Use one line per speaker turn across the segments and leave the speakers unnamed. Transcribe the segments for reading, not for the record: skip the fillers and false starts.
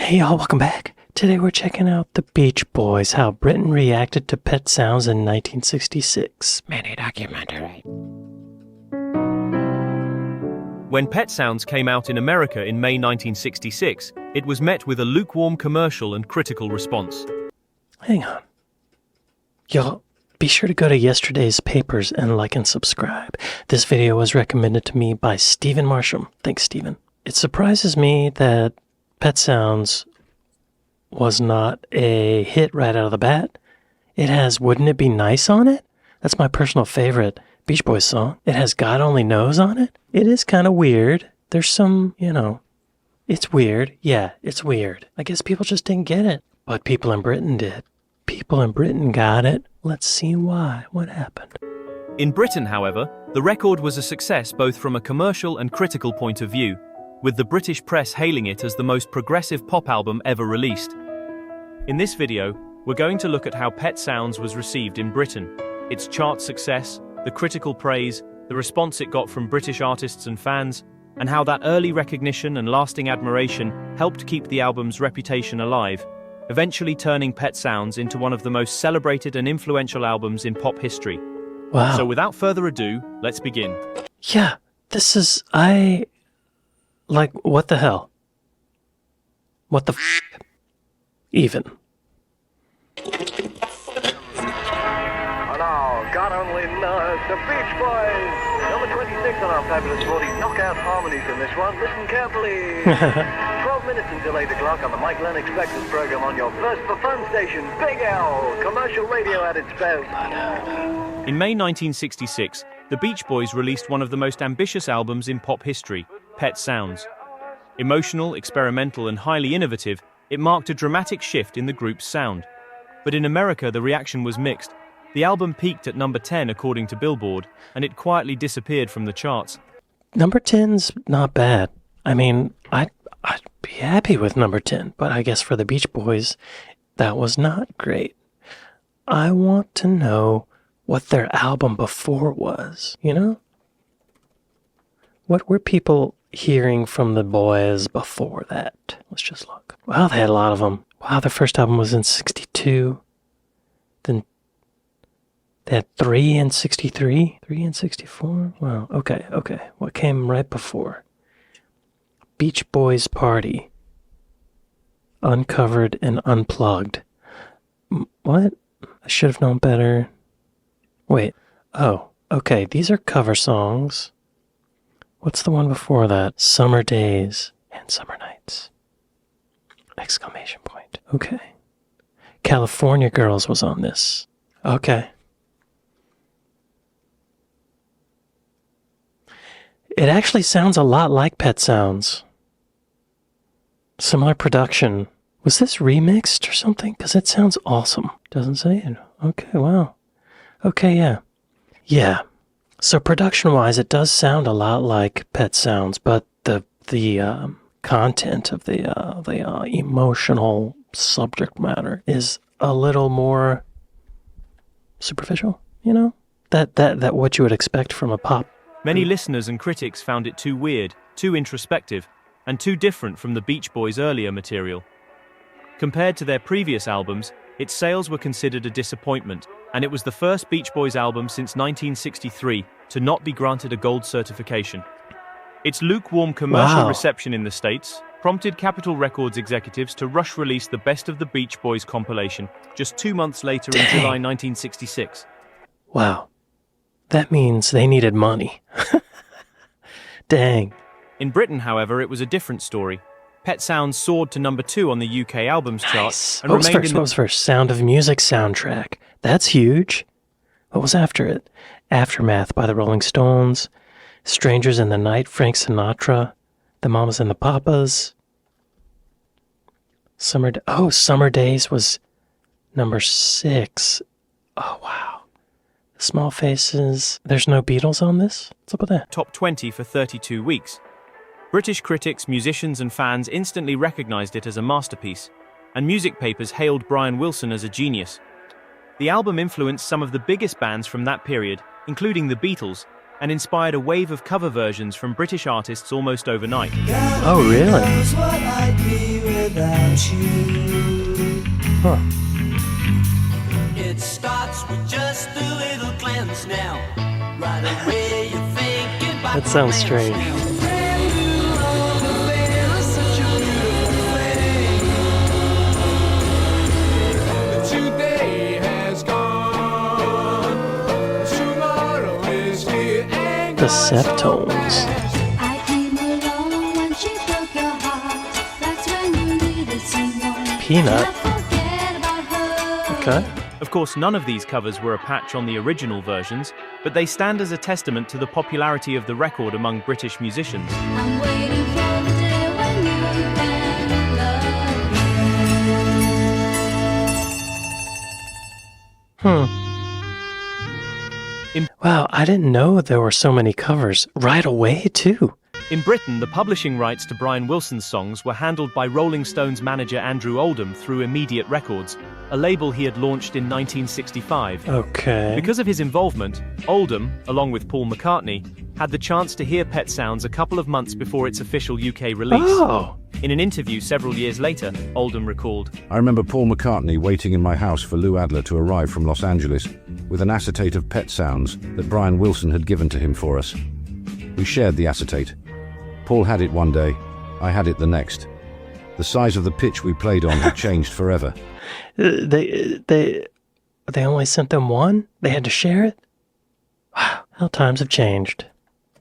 Hey y'all, welcome back. Today we're checking out the Beach Boys, how Britain reacted to Pet Sounds in 1966. Mini documentary.
When Pet Sounds came out in America in May 1966, it was met with a lukewarm commercial and critical response.
Hang on. Y'all, be sure to go to yesterday's papers and like and subscribe. This video was recommended to me by Stephen Marsham. Thanks, Stephen. It surprises me that Pet Sounds was not a hit right out of the bat. It has Wouldn't It Be Nice on it. That's my personal favorite Beach Boys song. It has God Only Knows on it. It is kind of weird. There's some, it's weird. Yeah, it's weird. I guess people just didn't get it. But people in Britain did. People in Britain got it. Let's see why. What happened?
In Britain, however, the record was a success both from a commercial and critical point of view, with the British press hailing it as the most progressive pop album ever released. In this video, we're going to look at how Pet Sounds was received in Britain, its chart success, the critical praise, the response it got from British artists and fans, and how that early recognition and lasting admiration helped keep the album's reputation alive, eventually turning Pet Sounds into one of the most celebrated and influential albums in pop history.
Wow.
So without further ado, let's begin.
Yeah, what the hell? What the even?
Now, God only knows, the Beach Boys, number 26 on our fabulous 40 knockout harmonies in this one. Listen carefully. 12 minutes until 8 o'clock on the Mike Lennox Breakfast program on your first for fun station, Big L, commercial radio at its best.
In May 1966, the Beach Boys released one of the most ambitious albums in pop history, Pet Sounds. Emotional, experimental, and highly innovative, it marked a dramatic shift in the group's sound. But in America, the reaction was mixed. The album peaked at number 10 according to Billboard, and it quietly disappeared from the charts.
Number 10's not bad. I mean, I'd be happy with number 10, but I guess for the Beach Boys, that was not great. I want to know what their album before was, What were people hearing from the boys before that? Let's just look. Wow, they had a lot of them. Wow, their first album was in 62. Then they had 3 in 63, 3 in 64. Wow, okay. What came right before? Beach Boys Party. Uncovered and Unplugged. What? I should have known better. Wait. Oh, okay. These are cover songs. What's the one before that? Summer Days and Summer Nights. Exclamation point. Okay. California Girls was on this. Okay. It actually sounds a lot like Pet Sounds. Similar production. Was this remixed or something? Because it sounds awesome. Doesn't say it. Okay, wow. Okay, yeah. Yeah. So production-wise, it does sound a lot like Pet Sounds, but the content of the emotional subject matter is a little more superficial. That what you would expect from a pop.
Many listeners and critics found it too weird, too introspective, and too different from the Beach Boys' earlier material. Compared to their previous albums, its sales were considered a disappointment, and it was the first Beach Boys album since 1963 to not be granted a gold certification. Its lukewarm commercial reception in the States prompted Capitol Records executives to rush release the Best of the Beach Boys compilation just 2 months later in July 1966.
Wow. That means they needed money. Dang.
In Britain, however, it was a different story. Pet Sounds soared to number 2 on the UK albums chart and remained in the...
What was first? Sound of Music soundtrack. That's huge. What was after it? Aftermath by the Rolling Stones, Strangers in the Night, Frank Sinatra, The Mamas and the Papas. Summer Days was number 6. Oh, wow. Small Faces. There's no Beatles on this? What's up with that?
Top 20 for 32 weeks. British critics, musicians and fans instantly recognized it as a masterpiece, and music papers hailed Brian Wilson as a genius. The album influenced some of the biggest bands from that period, including the Beatles, and inspired a wave of cover versions from British artists almost overnight.
Oh, really? Huh.
It starts with just a little glance now. Right away you're thinking about
That sounds strange.
Today has gone. Tomorrow is here.
The Septones.
I came along when she broke your heart. That's when you needed someone.
Peanut.
Can't forget about her.
Okay.
Of course, none of these covers were a patch on the original versions, but they stand as a testament to the popularity of the record among British musicians.
I'm waiting for the day when you can love me.
Wow, I didn't know there were so many covers right away, too.
In Britain, the publishing rights to Brian Wilson's songs were handled by Rolling Stones manager Andrew Oldham through Immediate Records, a label he had launched in 1965.
Okay.
Because of his involvement, Oldham, along with Paul McCartney, had the chance to hear Pet Sounds a couple of months before its official UK release.
Oh.
In an interview several years later, Oldham recalled,
I remember Paul McCartney waiting in my house for Lou Adler to arrive from Los Angeles with an acetate of Pet Sounds that Brian Wilson had given to him for us. We shared the acetate. Paul had it one day, I had it the next. The size of the pitch we played on had changed forever.
They only sent them one? They had to share it? Wow, how times have changed.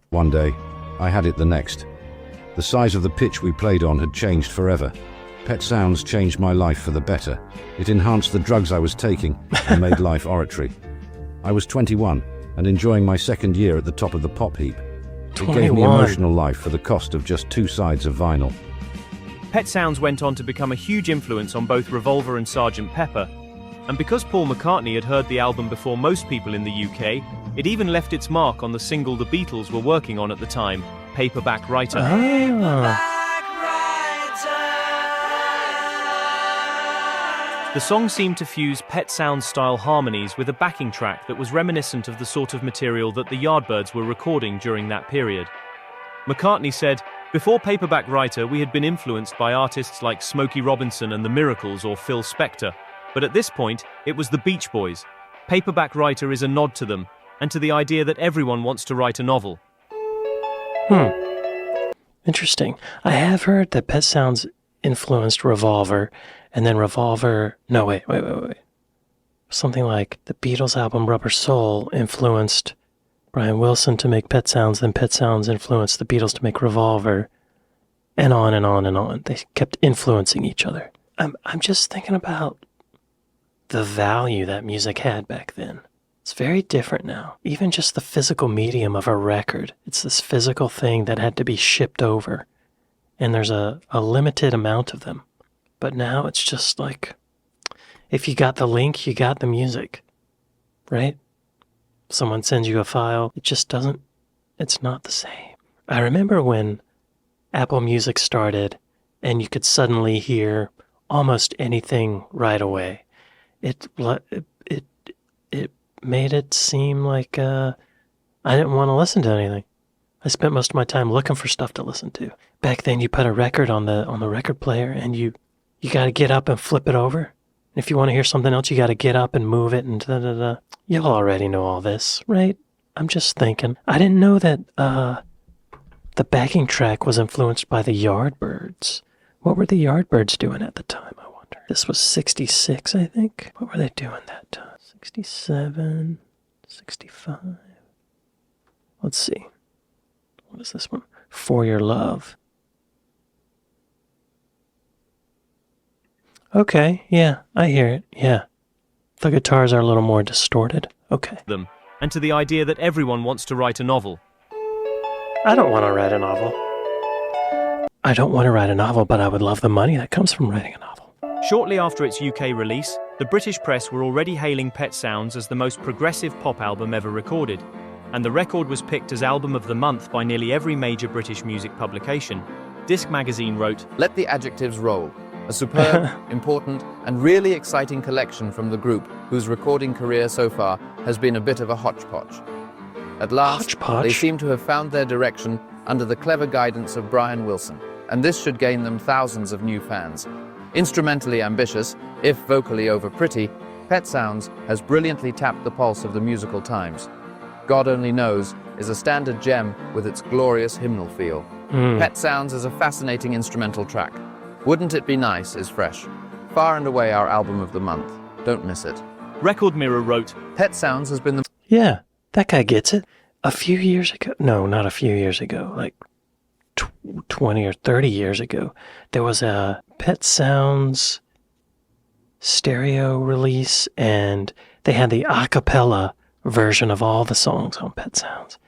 One day, I had it the next. The size of the pitch we played on had changed forever. Pet Sounds changed my life for the better. It enhanced the drugs I was taking and made life oratory. I was 21 and enjoying my second year at the top of the pop heap. It gave me
21.
emotional life for the cost of just 2 sides of vinyl.
Pet Sounds went on to become a huge influence on both Revolver and Sgt. Pepper, and because Paul McCartney had heard the album before most people in the UK, it even left its mark on the single the Beatles were working on at the time, Paperback Writer.
Ah.
The song seemed to fuse Pet Sounds-style harmonies with a backing track that was reminiscent of the sort of material that the Yardbirds were recording during that period. McCartney said, "Before Paperback Writer, we had been influenced by artists like Smokey Robinson and the Miracles or Phil Spector, but at this point, it was the Beach Boys. Paperback Writer is a nod to them, and to the idea that everyone wants to write a novel."
Interesting. I have heard that Pet Sounds influenced Revolver, and then Revolver... No, wait. Something like the Beatles album Rubber Soul influenced Brian Wilson to make Pet Sounds, then Pet Sounds influenced the Beatles to make Revolver, and on and on and on. They kept influencing each other. I'm just thinking about the value that music had back then. It's very different now. Even just the physical medium of a record. It's this physical thing that had to be shipped over. And there's a limited amount of them. But now it's just like, if you got the link, you got the music. Right? Someone sends you a file, it just doesn't, it's not the same. I remember when Apple Music started and you could suddenly hear almost anything right away. It made it seem like I didn't want to listen to anything. I spent most of my time looking for stuff to listen to. Back then, you put a record on the record player, and you got to get up and flip it over. And if you want to hear something else, you got to get up and move it, and da-da-da. You'll already know all this, right? I'm just thinking. I didn't know that the backing track was influenced by the Yardbirds. What were the Yardbirds doing at the time, I wonder? This was 66, I think. What were they doing that time? 67, 65. Let's see. What is this one? For Your Love. Okay, yeah, I hear it, yeah. The guitars are a little more distorted. Okay.
Them, and to the idea that everyone wants to write a novel.
I don't want to write a novel. I don't want to write a novel, but I would love the money that comes from writing a novel.
Shortly after its UK release, the British press were already hailing Pet Sounds as the most progressive pop album ever recorded, and the record was picked as Album of the Month by nearly every major British music publication. Disc Magazine wrote,
Let the adjectives roll. A superb, important, and really exciting collection from the group whose recording career so far has been a bit of a hodgepodge. At last,
Hodgepodge?
they seem to have found their direction under the clever guidance of Brian Wilson, and this should gain them thousands of new fans. Instrumentally ambitious, if vocally over pretty, Pet Sounds has brilliantly tapped the pulse of the musical times. God Only Knows is a standard gem with its glorious hymnal feel. Pet Sounds is a fascinating instrumental track. Wouldn't It Be Nice is fresh. Far and away our album of the month. Don't miss it.
Record Mirror wrote,
Pet Sounds has been the
Yeah, that guy gets it. A few years ago, no, not a few years ago, like 20 or 30 years ago, there was a Pet Sounds stereo release, and they had the a cappella version of all the songs on Pet Sounds.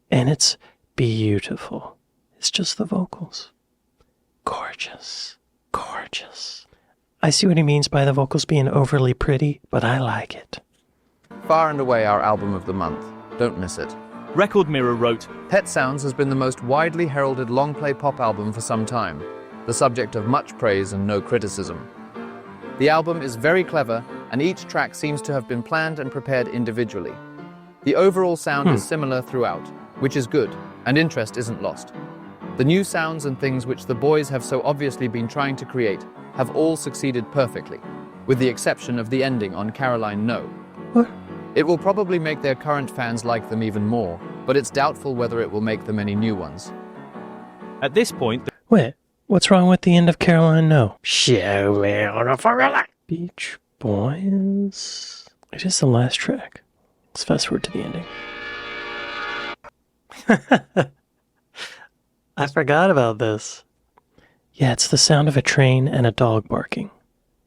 And it's beautiful. It's just the vocals. Gorgeous. Gorgeous. I see what he means by the vocals being overly pretty, but I like it.
far and away our album of the month. Don't miss it.
Record Mirror wrote,
Pet Sounds has been the most widely heralded long-play pop album for some time, the subject of much praise and no criticism. The album is very clever, and each track seems to have been planned and prepared individually. The overall sound is similar throughout, which is good, and interest isn't lost. The new sounds and things which the boys have so obviously been trying to create have all succeeded perfectly, with the exception of the ending on Caroline No.
What?
It will probably make their current fans like them even more, but it's doubtful whether it will make them any new ones.
At this point,
Wait, what's wrong with the end of Caroline No? Show me on a formula. Beach Boys. It is the last track. Let's fast forward to the ending. I forgot about this. Yeah, it's the sound of a train and a dog barking.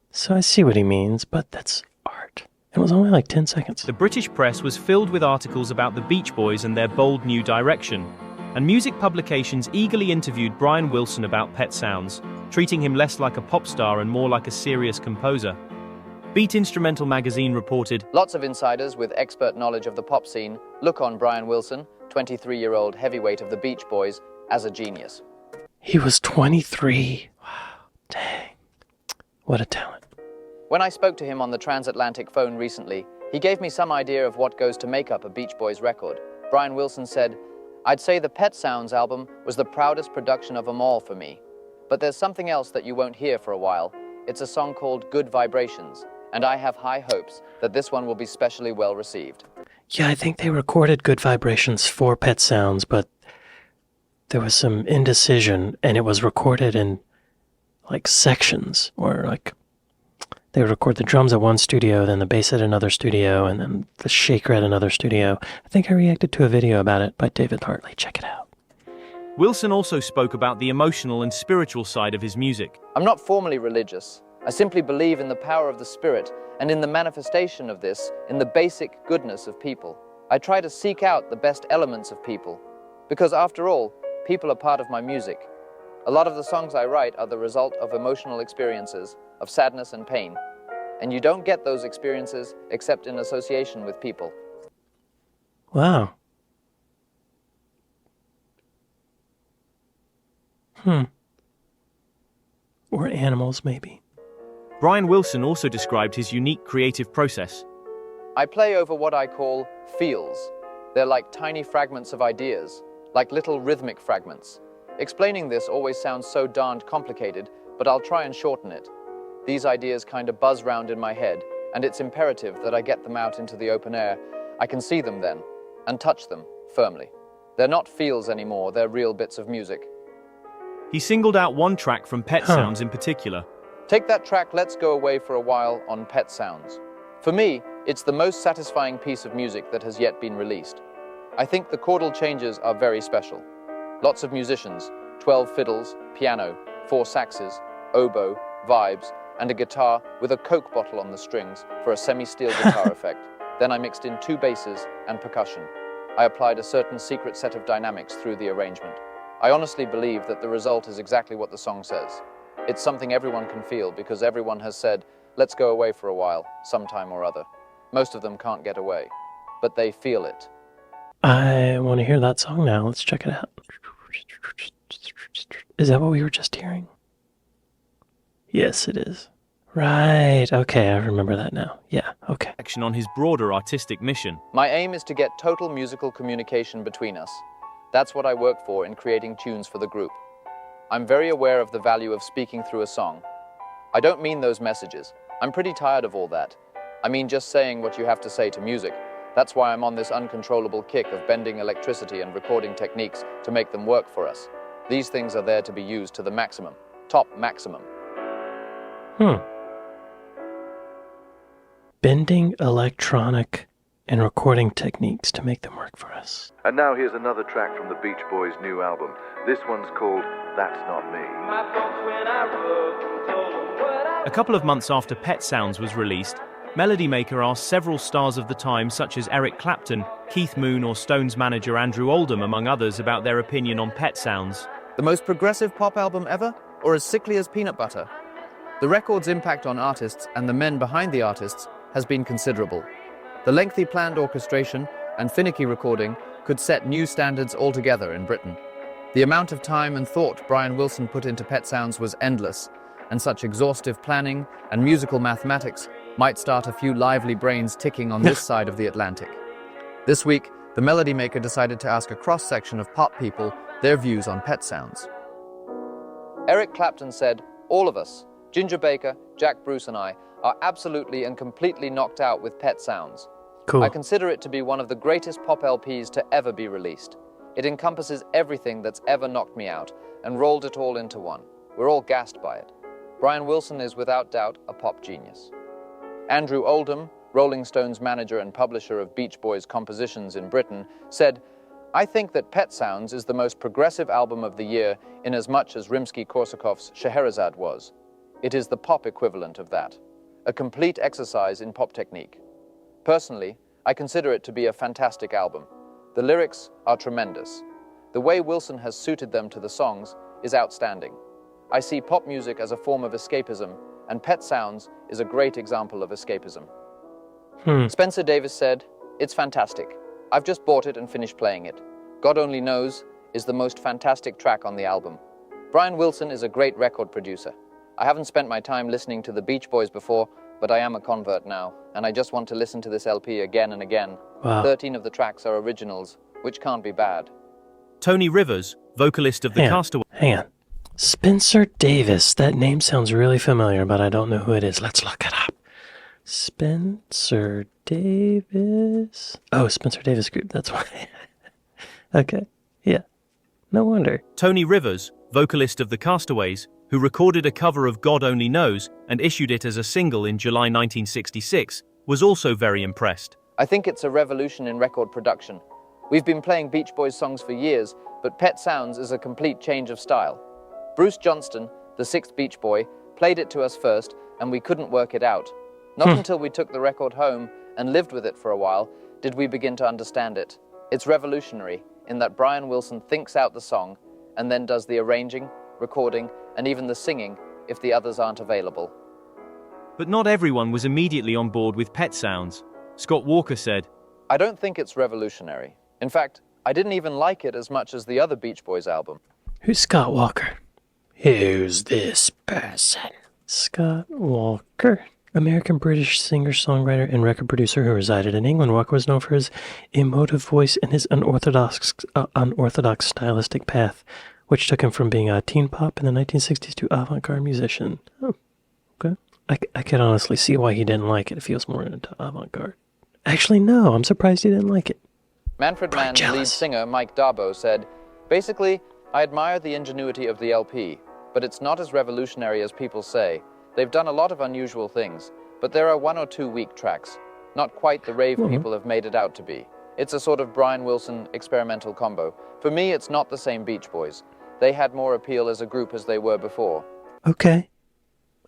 So I see what he means, but that's art. It was only like 10 seconds.
the British press was filled with articles about the Beach Boys and their bold new direction, and music publications eagerly interviewed Brian Wilson about Pet Sounds, treating him less like a pop star and more like a serious composer. Beat Instrumental magazine reported,
Lots of insiders with expert knowledge of the pop scene look on Brian Wilson, 23-year-old heavyweight of the Beach Boys, as a genius.
He was 23. Wow, dang. What a talent.
When I spoke to him on the transatlantic phone recently, he gave me some idea of what goes to make up a Beach Boys record. Brian Wilson said, I'd say the Pet Sounds album was the proudest production of them all for me. But there's something else that you won't hear for a while. It's a song called Good Vibrations, and I have high hopes that this one will be specially well received.
Yeah, I think they recorded Good Vibrations for Pet Sounds, but there was some indecision, and it was recorded in like sections, or like they would record the drums at one studio, then the bass at another studio, and then the shaker at another studio. I think I reacted to a video about it by David Hartley. Check it out.
Wilson also spoke about the emotional and spiritual side of his music.
I'm not formally religious. I simply believe in the power of the spirit and in the manifestation of this in the basic goodness of people. I try to seek out the best elements of people, because after all, people are part of my music. A lot of the songs I write are the result of emotional experiences, of sadness and pain, and you don't get those experiences except in association with people.
Wow. Or animals, maybe.
Brian Wilson also described his unique creative process.
I play over what I call feels. They're like tiny fragments of ideas, like little rhythmic fragments. Explaining this always sounds so darned complicated, but I'll try and shorten it. These ideas kind of buzz round in my head, and it's imperative that I get them out into the open air. I can see them then, and touch them firmly. They're not feels anymore, they're real bits of music.
He singled out one track from Pet Sounds in particular.
Take that track Let's Go Away for a While on Pet Sounds. For me, it's the most satisfying piece of music that has yet been released. I think the chordal changes are very special. Lots of musicians, 12 fiddles, piano, 4 saxes, oboe, vibes, and a guitar with a Coke bottle on the strings for a semi-steel guitar effect. Then I mixed in 2 basses and percussion. I applied a certain secret set of dynamics through the arrangement. I honestly believe that the result is exactly what the song says. It's something everyone can feel because everyone has said, let's go away for a while, sometime or other. Most of them can't get away, but they feel it.
I want to hear that song now. Let's check it out. Is that what we were just hearing? Yes, it is. Right. Okay, I remember that now. Yeah, okay.
Action on his broader artistic mission.
My aim is to get total musical communication between us. That's what I work for in creating tunes for the group. I'm very aware of the value of speaking through a song. I don't mean those messages. I'm pretty tired of all that. I mean just saying what you have to say to music. That's why I'm on this uncontrollable kick of bending electricity and recording techniques to make them work for us. These things are there to be used to the maximum. Top maximum.
Bending electronic and recording techniques to make them work for us.
And now here's another track from the Beach Boys' new album. This one's called That's Not Me.
A couple of months after Pet Sounds was released, Melody Maker asked several stars of the time such as Eric Clapton, Keith Moon or Stones manager Andrew Oldham among others about their opinion on Pet Sounds.
The most progressive pop album ever, or as sickly as peanut butter? The record's impact on artists and the men behind the artists has been considerable. The lengthy planned orchestration and finicky recording could set new standards altogether in Britain. The amount of time and thought Brian Wilson put into Pet Sounds was endless, and such exhaustive planning and musical mathematics might start a few lively brains ticking on this side of the Atlantic. This week, the Melody Maker decided to ask a cross-section of pop people their views on Pet Sounds. Eric Clapton said, "All of us, Ginger Baker, Jack Bruce and I, are absolutely and completely knocked out with Pet Sounds.
Cool.
I consider it to be one of the greatest pop LPs to ever be released. It encompasses everything that's ever knocked me out and rolled it all into one. We're all gassed by it. Brian Wilson is without doubt a pop genius." Andrew Oldham, Rolling Stones manager and publisher of Beach Boys compositions in Britain, said, "I think that Pet Sounds is the most progressive album of the year in as much as Rimsky-Korsakov's Scheherazade was. It is the pop equivalent of that, a complete exercise in pop technique. Personally, I consider it to be a fantastic album. The lyrics are tremendous. The way Wilson has suited them to the songs is outstanding. I see pop music as a form of escapism, and Pet Sounds is a great example of escapism." Spencer Davis said, "It's fantastic. I've just bought it and finished playing it. God Only Knows is the most fantastic track on the album. Brian Wilson is a great record producer. I haven't spent my time listening to the Beach Boys before, but I am a convert now, and I just want to listen to this LP again and again.
Wow.
13 of the tracks are originals, which can't be bad."
Tony Rivers, vocalist of the Castaway.
Hang on. Spencer Davis. That name sounds really familiar, but I don't know who it is. Let's look it up. Spencer Davis. Oh, Spencer Davis Group. That's why. Okay. Yeah. No wonder.
Tony Rivers, vocalist of the Castaways, who recorded a cover of God Only Knows and issued it as a single in July 1966, was also very impressed.
"I think it's a revolution in record production. We've been playing Beach Boys songs for years, but Pet Sounds is a complete change of style. Bruce Johnston, the sixth Beach Boy, played it to us first, and we couldn't work it out. Not until we took the record home and lived with it for a while did we begin to understand it. It's revolutionary in that Brian Wilson thinks out the song and then does the arranging, recording, and even the singing if the others aren't available."
But not everyone was immediately on board with Pet Sounds. Scott Walker said,
"I don't think it's revolutionary. In fact, I didn't even like it as much as the other Beach Boys album."
Who's Scott Walker? Who's this person? Scott Walker. American-British singer-songwriter and record producer who resided in England. Walker was known for his emotive voice and his unorthodox stylistic path, which took him from being a teen pop in the 1960s to avant-garde musician. Oh, okay. I could honestly see why he didn't like it if he was more into avant-garde. Actually, no, I'm surprised he didn't like it.
Manfred Mann's lead
jealous.
singer Mike Darbo said, "Basically, I admire the ingenuity of the LP, but it's not as revolutionary as people say. They've done a lot of unusual things, but there are 1 or 2 weak tracks. Not quite the rave people have made it out to be. It's a sort of Brian Wilson experimental combo. For me, it's not the same Beach Boys. They had more appeal as a group as they were before."
Okay.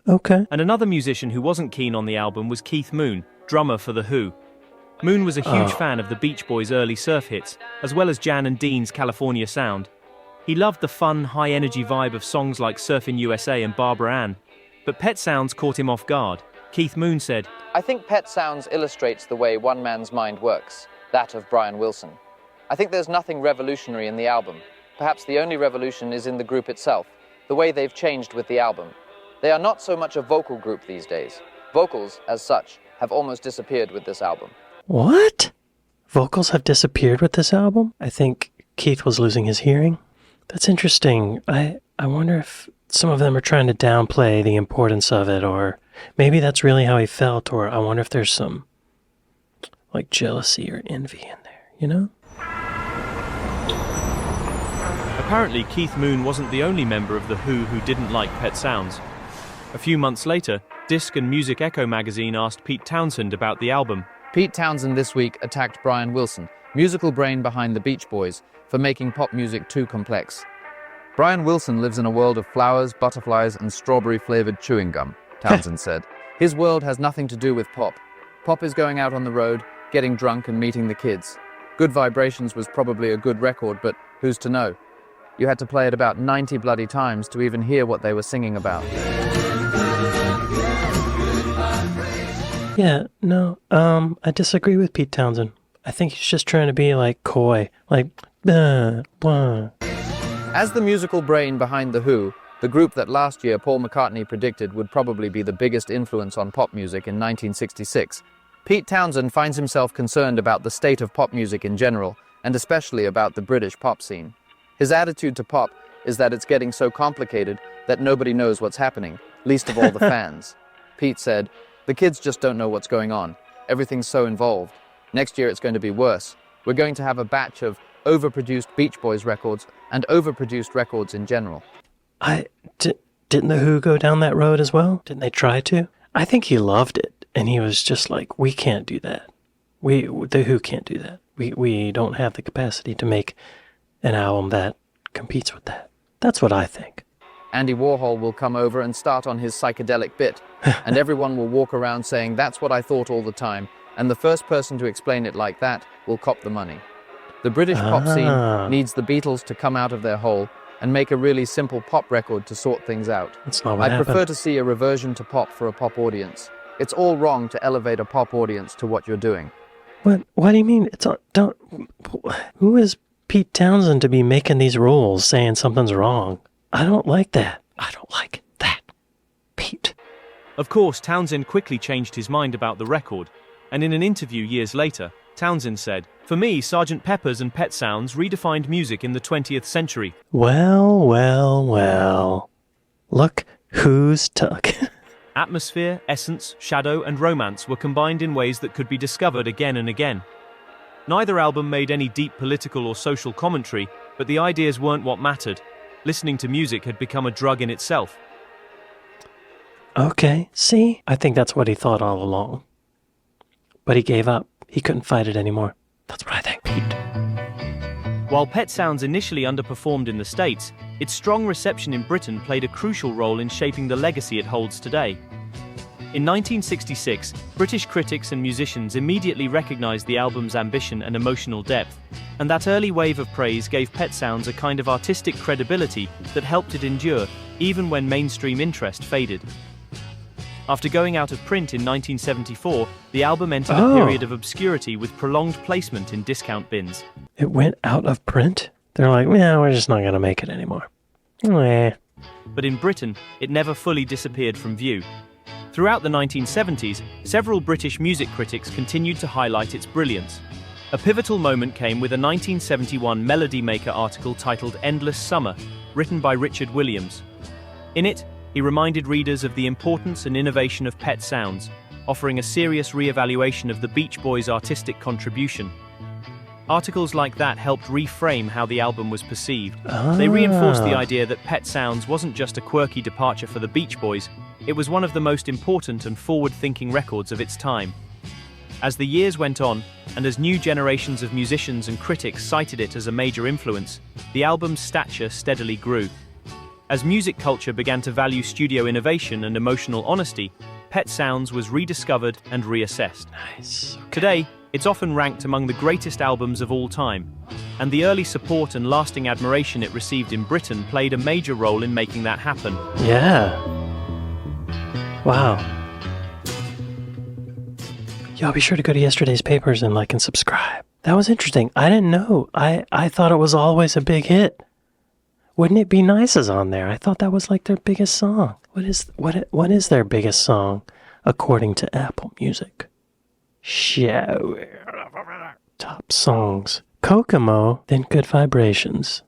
And another musician who wasn't keen on the album was Keith Moon, drummer for The Who. Moon was a huge fan of the Beach Boys' early surf hits, as well as Jan and Dean's California sound. He loved the fun, high-energy vibe of songs like Surfin' USA and Barbara Ann. But Pet Sounds caught him off guard. Keith Moon said,
"I think Pet Sounds illustrates the way one man's mind works, that of Brian Wilson. I think there's nothing revolutionary in the album. Perhaps the only revolution is in the group itself, the way they've changed with the album. They are not so much a vocal group these days. Vocals, as such, have almost disappeared with this album."
What? Vocals have disappeared with this album? I think Keith was losing his hearing. That's interesting. I wonder if some of them are trying to downplay the importance of it, or maybe that's really how he felt, or I wonder if there's some, like, jealousy or envy in there, you know?
Apparently, Keith Moon wasn't the only member of The Who didn't like Pet Sounds. A few months later, Disc and Music Echo magazine asked Pete Townsend about the album.
Pete Townsend this week attacked Brian Wilson, musical brain behind the Beach Boys, for making pop music too complex. Brian Wilson lives in a world of flowers, butterflies, and strawberry-flavored chewing gum, Townsend said. His world has nothing to do with pop. Pop is going out on the road, getting drunk and meeting the kids. Good Vibrations was probably a good record, but who's to know? You had to play it about 90 bloody times to even hear what they were singing about.
Yeah, no, I disagree with Pete Townsend. I think he's just trying to be, like, coy. Like, blah.
As the musical brain behind The Who, the group that last year Paul McCartney predicted would probably be the biggest influence on pop music in 1966, Pete Townsend finds himself concerned about the state of pop music in general, and especially about the British pop scene. His attitude to pop is that it's getting so complicated that nobody knows what's happening, least of all the fans. Pete said, "The kids just don't know what's going on. Everything's so involved. Next year it's going to be worse. We're going to have a batch of overproduced Beach Boys records and overproduced records in general."
Didn't The Who go down that road as well? Didn't they try to? I think he loved it, and he was just like, we can't do that. The Who can't do that. We don't have the capacity to make an album that competes with that. That's what I think.
Andy Warhol will come over and start on his psychedelic bit, and everyone will walk around saying, "That's what I thought all the time," and the first person to explain it like that will cop the money. The British pop scene needs the Beatles to come out of their hole and make a really simple pop record to sort things out.
That's not what
I prefer
happened.
to see a reversion to pop for a pop audience. It's all wrong to elevate a pop audience to what you're doing.
What do you mean? Who is Pete Townsend to be making these rules, saying something's wrong? I don't like that. I don't like that. Pete.
Of course, Townsend quickly changed his mind about the record, and in an interview years later, Townsend said, "For me, Sgt. Pepper's and Pet Sounds redefined music in the 20th century."
Well. Look who's Tuck.
Atmosphere, essence, shadow, and romance were combined in ways that could be discovered again and again. Neither album made any deep political or social commentary, but the ideas weren't what mattered. Listening to music had become a drug in itself.
Okay, see? I think that's what he thought all along. But he gave up. He couldn't fight it anymore. That's what I think, Pete.
While Pet Sounds initially underperformed in the States, its strong reception in Britain played a crucial role in shaping the legacy it holds today. In 1966, British critics and musicians immediately recognized the album's ambition and emotional depth, and that early wave of praise gave Pet Sounds a kind of artistic credibility that helped it endure, even when mainstream interest faded. After going out of print in 1974, the album entered a period of obscurity with prolonged placement in discount bins.
It went out of print? They're like, yeah, we're just not going to make it anymore.
But in Britain, it never fully disappeared from view. Throughout the 1970s, several British music critics continued to highlight its brilliance. A pivotal moment came with a 1971 Melody Maker article titled "Endless Summer," written by Richard Williams. In it, he reminded readers of the importance and innovation of Pet Sounds, offering a serious re-evaluation of the Beach Boys' artistic contribution. Articles like that helped reframe how the album was perceived. They reinforced the idea that Pet Sounds wasn't just a quirky departure for the Beach Boys, it was one of the most important and forward-thinking records of its time. As the years went on, and as new generations of musicians and critics cited it as a major influence, the album's stature steadily grew. As music culture began to value studio innovation and emotional honesty, Pet Sounds was rediscovered and reassessed.
Nice.
Today, it's often ranked among the greatest albums of all time, and the early support and lasting admiration it received in Britain played a major role in making that happen.
Yeah. Wow. Y'all be sure to go to yesterday's papers and like and subscribe. That was interesting. I didn't know. I thought it was always a big hit. Wouldn't It Be Nice is on there? I thought that was like their biggest song. What is their biggest song according to Apple Music? Top songs. Kokomo, then Good Vibrations.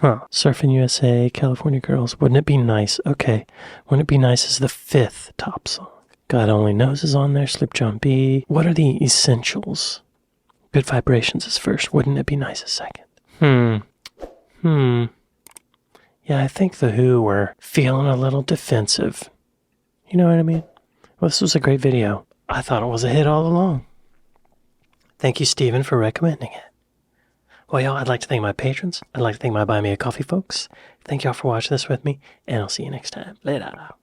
Huh. Surfing USA, California Girls. Wouldn't It Be Nice? Okay. Wouldn't It Be Nice is the 5th top song. God Only Knows is on there. Sleep John B. What are the essentials? Good Vibrations is first. Wouldn't It Be Nice is second? Yeah, I think The Who were feeling a little defensive. You know what I mean? Well, this was a great video. I thought it was a hit all along. Thank you, Steven, for recommending it. Well, y'all, I'd like to thank my patrons. I'd like to thank my Buy Me a Coffee folks. Thank y'all for watching this with me, and I'll see you next time. Later.